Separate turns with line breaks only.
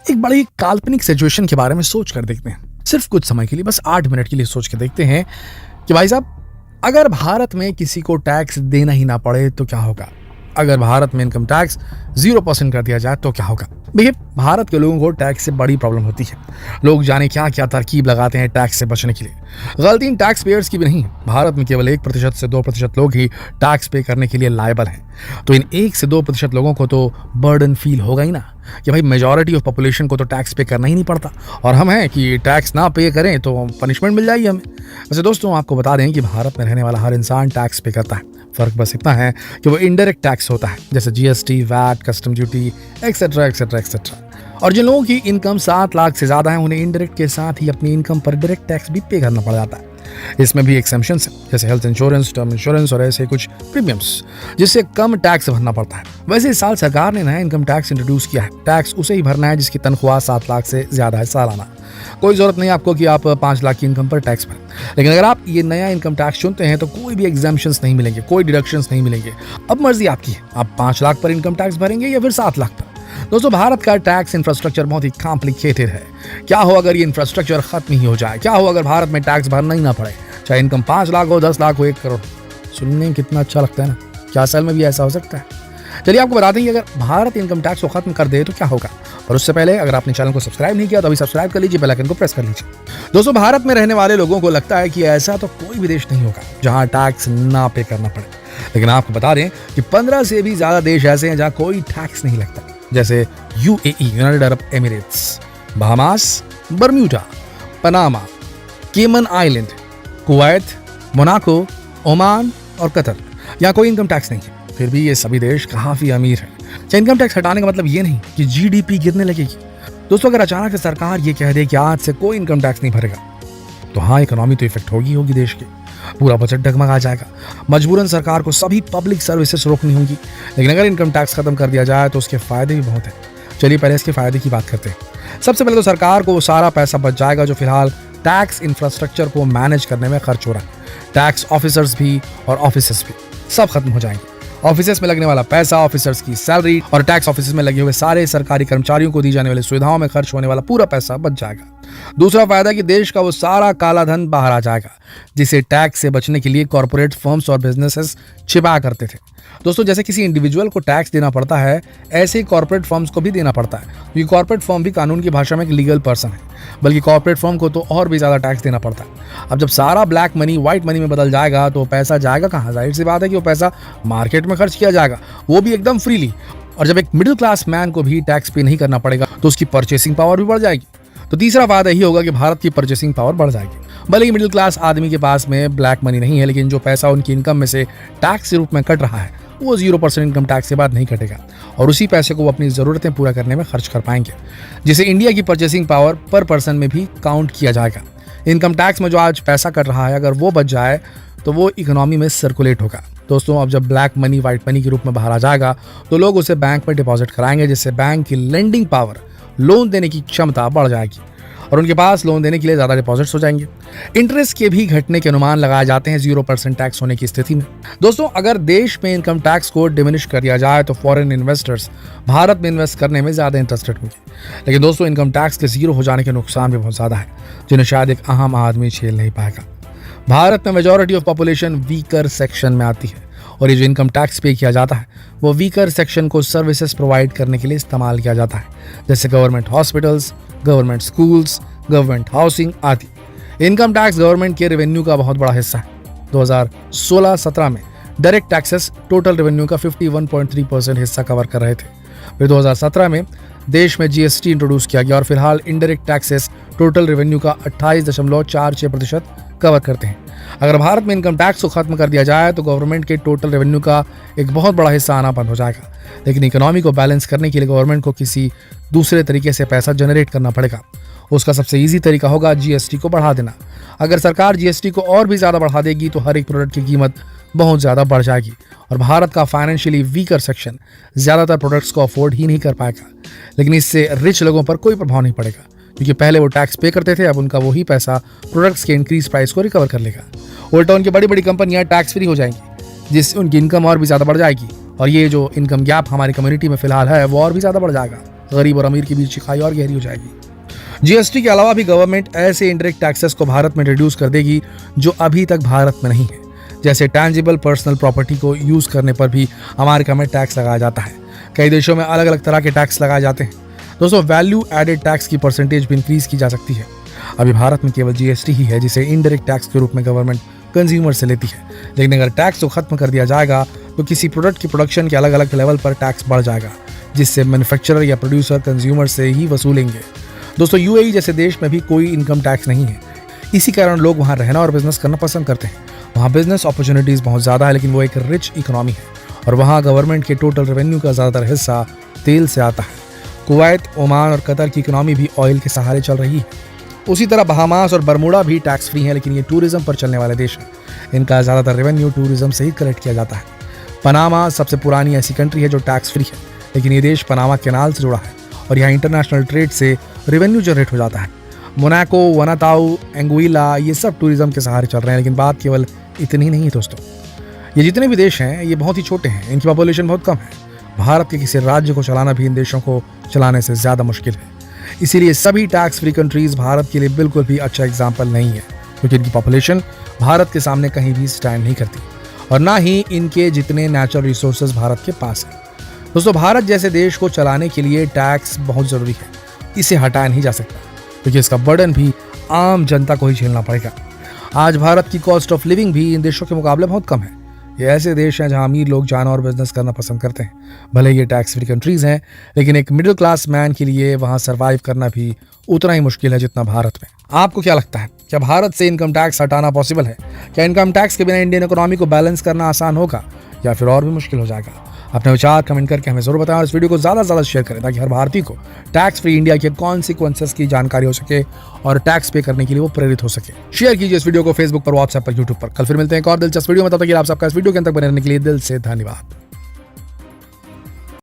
एक बड़ी काल्पनिक सिचुएशन के बारे में सोच कर देखते हैं, सिर्फ कुछ समय के लिए, बस 8 मिनट के लिए सोच के देखते हैं कि भाई साहब, अगर भारत में किसी को टैक्स देना ही ना पड़े तो क्या होगा। अगर भारत में इनकम टैक्स 0% कर दिया जाए तो क्या होगा। देखिए, भारत के लोगों को टैक्स से बड़ी प्रॉब्लम होती है। लोग जाने क्या क्या तरकीब लगाते हैं टैक्स से बचने के लिए। गलती इन टैक्स पेयर्स की भी नहीं। भारत में केवल 1% से 2% लोग ही टैक्स पे करने के लिए लायबल हैं। तो इन 1 से 2% लोगों को तो बर्डन फील होगा ही ना कि भाई मेजॉरिटी ऑफ पॉपुलेशन को तो टैक्स पे करना ही नहीं पड़ता, और हम हैं कि टैक्स ना पे करें तो पनिशमेंट मिल जाएगी हमें। वैसे दोस्तों, आपको बता दें कि भारत में रहने वाला हर इंसान टैक्स पे करता है। फर्क बस इतना है कि वो इनडायरेक्ट टैक्स होता है, जैसे GST, VAT, custom duty, etcetera etcetera etcetera. और जिन लोगों की इनकम 7 लाख से ज्यादा है, उन्हें इनडायरेक्ट के साथ ही अपनी इनकम पर डायरेक्ट टैक्स भी पे करना पड़ जाता है। इसमें भी एक्सेम्पशंस हैं, जैसे हेल्थ इंश्योरेंस, टर्म इंश्योरेंस और ऐसे कुछ प्रीमियम्स, जिससे कम टैक्स भरना पड़ता है। वैसे इस साल सरकार ने नया इनकम टैक्स इंट्रोड्यूस किया है। टैक्स उसे ही भरना है जिसकी तनख्वाह 7 लाख से ज्यादा है सालाना। कोई जरूरत नहीं आपको कि आप 5 लाख की इनकम पर टैक्स भरें। लेकिन अगर आप ये नया इनकम टैक्स चुनते हैं तो कोई भी एग्जाम्पशंस नहीं मिलेंगे, कोई डिडक्शंस नहीं मिलेंगे। अब मर्जी आपकी है, आप 5 लाख पर इनकम टैक्स भरेंगे या फिर 7 लाख पर। दोस्तों, भारत का टैक्स इंफ्रास्ट्रक्चर बहुत ही कॉम्प्लिकेटेड है। क्या हो अगर ये इंफ्रास्ट्रक्चर खत्म ही हो जाए? क्या हो अगर भारत में टैक्स भरना ही ना पड़े, चाहे इनकम 5 लाख हो, 10 लाख हो, 1 करोड़। सुनने में कितना अच्छा लगता है ना। क्या असल में भी ऐसा हो सकता है? चलिए आपको बताते हैं कि अगर भारत इनकम टैक्स को खत्म कर दे तो क्या होगा। और उससे पहले अगर आपने चैनल को सब्सक्राइब नहीं किया तो अभी सब्सक्राइब कर लीजिए, बेल आइकन को प्रेस कर लीजिए। दोस्तों, भारत में रहने वाले लोगों को लगता है कि ऐसा तो कोई भी देश नहीं होगा जहां टैक्स ना पे करना पड़े। लेकिन आपको बता दें कि 15 से भी ज्यादा देश ऐसे हैं जहां कोई टैक्स नहीं लगता, जैसे UAE, United Arab Emirates, Bahamas, Bermuda, Panama, केमन आइलैंड, कुवैत, मोनाको, ओमान और कतर। यहाँ कोई इनकम टैक्स नहीं है, फिर भी ये सभी देश काफी अमीर हैं। इनकम टैक्स हटाने का मतलब ये नहीं कि जीडीपी गिरने लगेगी। दोस्तों, अगर अचानक से सरकार ये कह दे कि आज से कोई इनकम टैक्स नहीं भरेगा, तो हाँ, इकोनॉमी तो इफेक्ट होगी देश की। पूरा बजट डगमगा जाएगा। मजबूरन सरकार को सभी पब्लिक सर्विसेज रोकनी होंगी। लेकिन अगर इनकम टैक्स खत्म कर दिया जाए तो उसके फायदे भी बहुत हैं। चलिए पहले इसके फायदे की बात करते हैं। सबसे पहले तो सरकार को वो सारा पैसा बच जाएगा जो फिलहाल टैक्स इंफ्रास्ट्रक्चर को मैनेज करने में खर्च हो रहा है। टैक्स ऑफिसर्स भी और ऑफिसर्स भी सब खत्म हो जाएंगे। ऑफिसेस में लगने वाला पैसा, ऑफिसर्स की सैलरी और टैक्स ऑफिस में लगे हुए सारे सरकारी कर्मचारियों को दी जाने वाली सुविधाओं में खर्च होने वाला पूरा पैसा बच जाएगा। दूसरा फायदा कि देश का वो सारा काला धन बाहर आ जाएगा, जिसे टैक्स से बचने के लिए कॉर्पोरेट फर्म्स और बिजनेसेस छिपा करते थे। दोस्तों, जैसे किसी इंडिविजुअल को टैक्स देना पड़ता है, ऐसे ही कॉर्पोरेट फर्म्स को भी देना पड़ता है, क्योंकि कॉर्पोरेट फर्म भी कानून की भाषा में एक लीगल पर्सन है। बल्कि कॉर्पोरेट फर्म को तो और भी ज्यादा टैक्स देना पड़ता है। अब जब सारा ब्लैक मनी व्हाइट मनी में बदल जाएगा तो पैसा जाएगा कहाँ? जाहिर सी बात है कि वो पैसा मार्केट में खर्च किया जाएगा, वो भी एकदम फ्रीली। और जब एक मिडिल क्लास मैन को भी टैक्स पे नहीं करना पड़ेगा तो उसकी परचेसिंग पावर भी बढ़ जाएगी। तो तीसरा फायदा यही होगा कि भारत की परचेसिंग पावर बढ़ जाएगी। भले ही मिडिल क्लास आदमी के पास में ब्लैक मनी नहीं है, लेकिन जो पैसा उनकी इनकम में से टैक्स के रूप में कट रहा है वो 0% इनकम टैक्स के बाद नहीं कटेगा, और उसी पैसे को वो अपनी ज़रूरतें पूरा करने में खर्च कर पाएंगे, जिसे इंडिया की परचेसिंग पावर पर पर्सन में भी काउंट किया जाएगा। इनकम टैक्स में जो आज पैसा कट रहा है, अगर वो बच जाए तो वो इकोनॉमी में सर्कुलेट होगा। दोस्तों, अब जब ब्लैक मनी व्हाइट मनी के रूप में बाहर आ जाएगा तो लोग उसे बैंक में डिपॉजिट कराएंगे, जिससे बैंक की लेंडिंग पावर, लोन देने की क्षमता बढ़ जाएगी और उनके पास लोन देने के लिए ज़्यादा डिपॉजिट्स हो जाएंगे। इंटरेस्ट के भी घटने के अनुमान लगाए जाते हैं 0% टैक्स होने की स्थिति में। दोस्तों, अगर देश में इनकम टैक्स को डिमिनिश कर दिया जाए तो फॉरेन इन्वेस्टर्स भारत में इन्वेस्ट करने में ज़्यादा इंटरेस्टेड होंगे। लेकिन दोस्तों, इनकम टैक्स के 0 हो जाने के नुकसान भी बहुत ज़्यादा है, जिन्हें शायद एक आम आदमी झेल नहीं पाएगा। भारत में majority of population weaker section में आती है, और ये जो इनकम टैक्स पे किया जाता है वो वीकर सेक्शन को सर्विसेज प्रोवाइड करने के लिए इस्तेमाल किया जाता है, जैसे government hospitals, government schools, government housing आदि। इनकम टैक्स गवर्नमेंट के रेवेन्यू का बहुत बड़ा हिस्सा है। 2016-17 में डायरेक्ट टैक्सेस टोटल रेवेन्यू का 51.3% हिस्सा कवर कर रहे थे। फिर 2017 में देश में जीएसटी इंट्रोड्यूस किया गया और फिलहाल इनडायरेक्ट टैक्सेस टोटल रेवेन्यू का 28.46% कवर करते हैं। अगर भारत में इनकम टैक्स को खत्म कर दिया जाए तो गवर्नमेंट के टोटल रेवेन्यू का एक बहुत बड़ा हिस्सा आना बंद हो जाएगा। लेकिन इकोनॉमी को बैलेंस करने के लिए गवर्नमेंट को किसी दूसरे तरीके से पैसा जनरेट करना पड़ेगा। उसका सबसे ईजी तरीका होगा जीएसटी को बढ़ा देना। अगर सरकार जीएसटी को और भी ज़्यादा बढ़ा देगी तो हर एक प्रोडक्ट की कीमत बहुत ज़्यादा बढ़ जाएगी और भारत का फाइनेंशियली वीकर सेक्शन ज़्यादातर प्रोडक्ट्स को अफोर्ड ही नहीं कर पाएगा। लेकिन इससे रिच लोगों पर कोई प्रभाव नहीं पड़ेगा, क्योंकि पहले वो टैक्स पे करते थे, अब उनका वही पैसा प्रोडक्ट्स के इंक्रीज प्राइस को रिकवर कर लेगा। उल्टा उनकी बड़ी बड़ी कंपनियां टैक्स फ्री हो जाएंगी, जिससे उनकी इनकम और भी ज़्यादा बढ़ जाएगी और ये जो इनकम गैप हमारी कम्युनिटी में फिलहाल है वो और भी ज़्यादा बढ़ जाएगा। गरीब और अमीर के बीच की खाई और गहरी हो जाएगी। जीएसटी के अलावा भी गवर्नमेंट ऐसे इनडायरेक्ट टैक्सेस को भारत में रिड्यूस कर देगी जो अभी तक भारत में नहीं है। जैसे टैंजिबल पर्सनल प्रॉपर्टी को यूज करने पर भी अमेरिका में टैक्स लगाया जाता है। कई देशों में अलग अलग तरह के टैक्स लगाए जाते हैं। दोस्तों, वैल्यू एडेड टैक्स की परसेंटेज भी इंक्रीज की जा सकती है। अभी भारत में केवल जीएसटी ही है जिसे इनडायरेक्ट टैक्स के रूप में गवर्नमेंट कंज्यूमर से लेती है। लेकिन अगर टैक्स को खत्म कर दिया जाएगा तो किसी प्रोडक्ट की प्रोडक्शन के अलग अलग लेवल पर टैक्स बढ़ जाएगा, जिससे मैन्युफैक्चरर या प्रोड्यूसर कंज्यूमर से ही वसूलेंगे। दोस्तों, यूएई जैसे देश में भी कोई इनकम टैक्स नहीं है। इसी कारण लोग वहाँ रहना और बिजनेस करना पसंद करते हैं। वहाँ बिजनेस अपॉर्चुनिटीज बहुत ज़्यादा है, लेकिन वो एक रिच इकोनॉमी है और वहाँ गवर्नमेंट के टोटल रेवेन्यू का ज़्यादातर हिस्सा तेल से आता है। कुवैत, ओमान और कतर की इकोनॉमी भी ऑयल के सहारे चल रही है। उसी तरह बहामास और बरमूडा भी टैक्स फ्री है, लेकिन ये टूरिज्म पर चलने वाले देश हैं। इनका ज़्यादातर रेवेन्यू टूरिज्म से ही कलेक्ट किया जाता है। पनामा सबसे पुरानी ऐसी कंट्री है जो टैक्स फ्री है, लेकिन ये देश पनामा कैनाल से जुड़ा है और यहाँ इंटरनेशनल ट्रेड से रेवेन्यू जनरेट हो जाता है। मोनाको, वनाताउ, एंगुइला ये सब टूरिज्म के सहारे चल रहे हैं। लेकिन बात केवल इतनी नहीं है दोस्तों, ये जितने भी देश हैं ये बहुत ही छोटे हैं, इनकी पॉपुलेशन बहुत कम है। भारत के किसी राज्य को चलाना भी इन देशों को चलाने से ज़्यादा मुश्किल है। इसीलिए सभी टैक्स फ्री कंट्रीज भारत के लिए बिल्कुल भी अच्छा एग्जाम्पल नहीं है, क्योंकि इनकी पॉपुलेशन भारत के सामने कहीं भी स्टैंड नहीं करती और ना ही इनके जितने नेचुरल रिसोर्सेज भारत के पास हैं। दोस्तों, भारत जैसे देश को चलाने के लिए टैक्स बहुत ज़रूरी है। इसे हटाया नहीं जा सकता, क्योंकि इसका बर्डन भी आम जनता को ही झेलना पड़ेगा। आज भारत की कॉस्ट ऑफ लिविंग भी इन देशों के मुकाबले बहुत कम है। ये ऐसे देश हैं जहां अमीर लोग जाना और बिजनेस करना पसंद करते हैं। भले ये टैक्स फ्री कंट्रीज हैं, लेकिन एक मिडिल क्लास मैन के लिए वहां सर्वाइव करना भी उतना ही मुश्किल है जितना भारत में। आपको क्या लगता है, क्या भारत से इनकम टैक्स हटाना पॉसिबल है? क्या इनकम टैक्स के बिना इंडियन इकोनॉमी को बैलेंस करना आसान होगा या फिर और भी मुश्किल हो जाएगा? अपने विचार कमेंट करके हमें जरूर बताएं और इस वीडियो को ज़्यादा से ज़्यादा शेयर करें, ताकि हर भारतीय को टैक्स फ्री इंडिया के कॉन्सिक्वेंसेस की जानकारी हो सके और टैक्स पे करने के लिए वो प्रेरित हो सके। शेयर कीजिए इस वीडियो को फेसबुक पर, व्हाट्सएप पर, यूट्यूब पर। कल फिर मिलते हैं एक और दिलचस्प वीडियो में। तब तक आप सबका इस वीडियो के अंत तक बने रहने के लिए दिल से धन्यवाद।